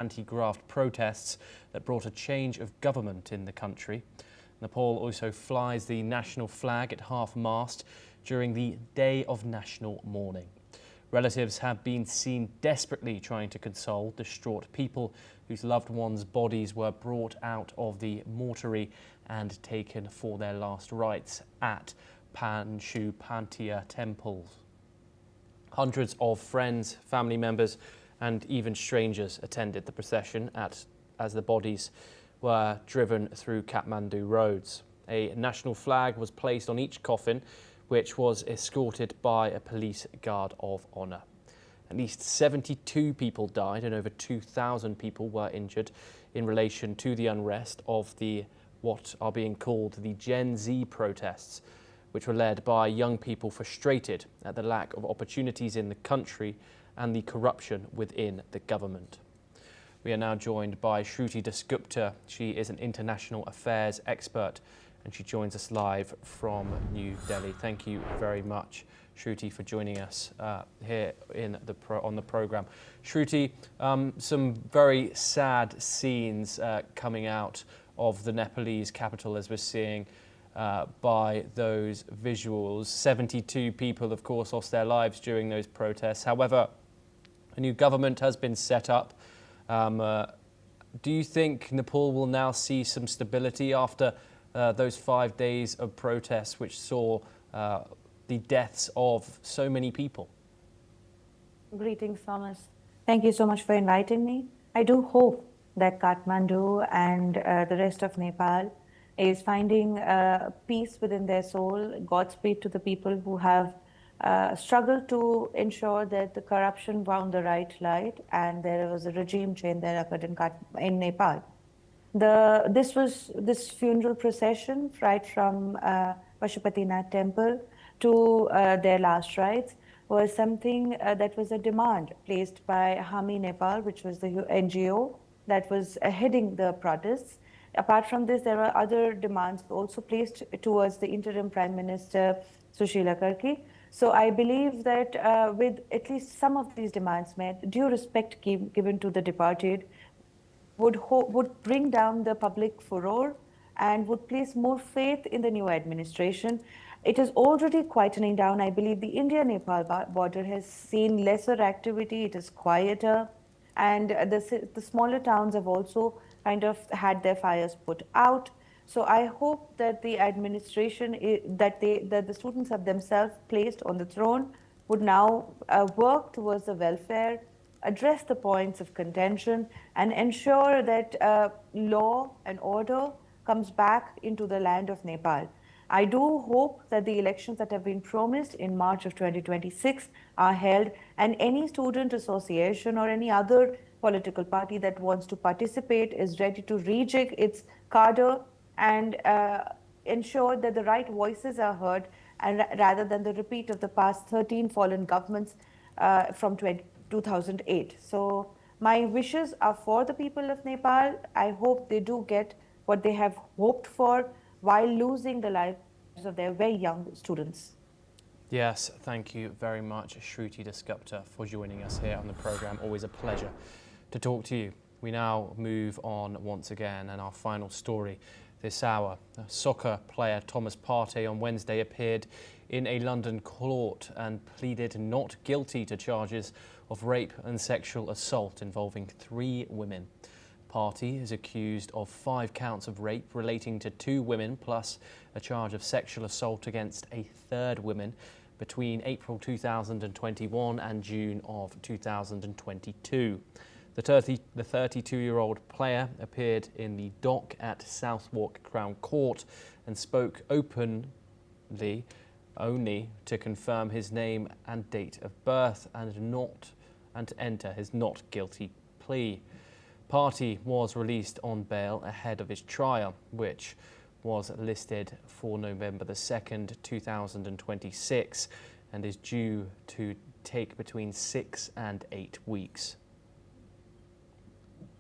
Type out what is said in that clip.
anti-graft protests that brought a change of government in the country. Nepal also flies the national flag at half-mast during the day of national mourning. Relatives have been seen desperately trying to console distraught people whose loved ones' bodies were brought out of the mortuary and taken for their last rites at Pashupatinath Temple. Hundreds of friends, family members and even strangers attended the procession as the bodies were driven through Kathmandu roads. A national flag was placed on each coffin, which was escorted by a police guard of honour. At least 72 people died and over 2,000 people were injured in relation to the unrest of what are being called the Gen Z protests, which were led by young people frustrated at the lack of opportunities in the country and the corruption within the government. We are now joined by Shruti Dasgupta. She is an international affairs expert and she joins us live from New Delhi. Thank you very much, Shruti, for joining us here on the programme. Shruti, some very sad scenes coming out of the Nepalese capital as we're seeing by those visuals. 72 people, of course, lost their lives during those protests. However, a new government has been set up. Do you think Nepal will now see some stability after those 5 days of protests which saw the deaths of so many people? Greetings, Thomas. Thank you so much for inviting me. I do hope that Kathmandu and the rest of Nepal is finding peace within their soul. Godspeed to the people who have struggled to ensure that the corruption found the right light and there was a regime change that occurred in Nepal. This funeral procession, right from Pashupatinath Temple to their last rites, was something that was a demand placed by Hami Nepal, which was the NGO that was heading the protests. Apart from this, there were other demands also placed towards the interim Prime Minister, Sushila Karki. So I believe that with at least some of these demands met, due respect given to the departed, would bring down the public furor and would place more faith in the new administration. It is already quietening down. I believe the India-Nepal border has seen lesser activity. It is quieter. And the smaller towns have also kind of had their fires put out. So I hope that the administration, that the students have themselves placed on the throne, would now work towards the welfare, address the points of contention, and ensure that law and order comes back into the land of Nepal. I do hope that the elections that have been promised in March of 2026 are held, and any student association or any other political party that wants to participate is ready to rejig its cadre and ensure that the right voices are heard, and rather than the repeat of the past 13 fallen governments from 2008. So my wishes are for the people of Nepal. I hope they do get what they have hoped for while losing the lives of their very young students. Yes, thank you very much, Shruti Dasgupta, for joining us here on the programme. Always a pleasure to talk to you. We now move on once again, and our final story this hour. Soccer player Thomas Partey on Wednesday appeared in a London court and pleaded not guilty to charges of rape and sexual assault involving 3 women. Partey is accused of 5 counts of rape relating to 2 women, plus a charge of sexual assault against a 3rd woman between April 2021 and June of 2022. The 32-year-old player appeared in the dock at Southwark Crown Court and spoke openly only to confirm his name and date of birth and to enter his not guilty plea. Partey was released on bail ahead of his trial, which was listed for November the 2nd, 2026, and is due to take between 6 and 8 weeks.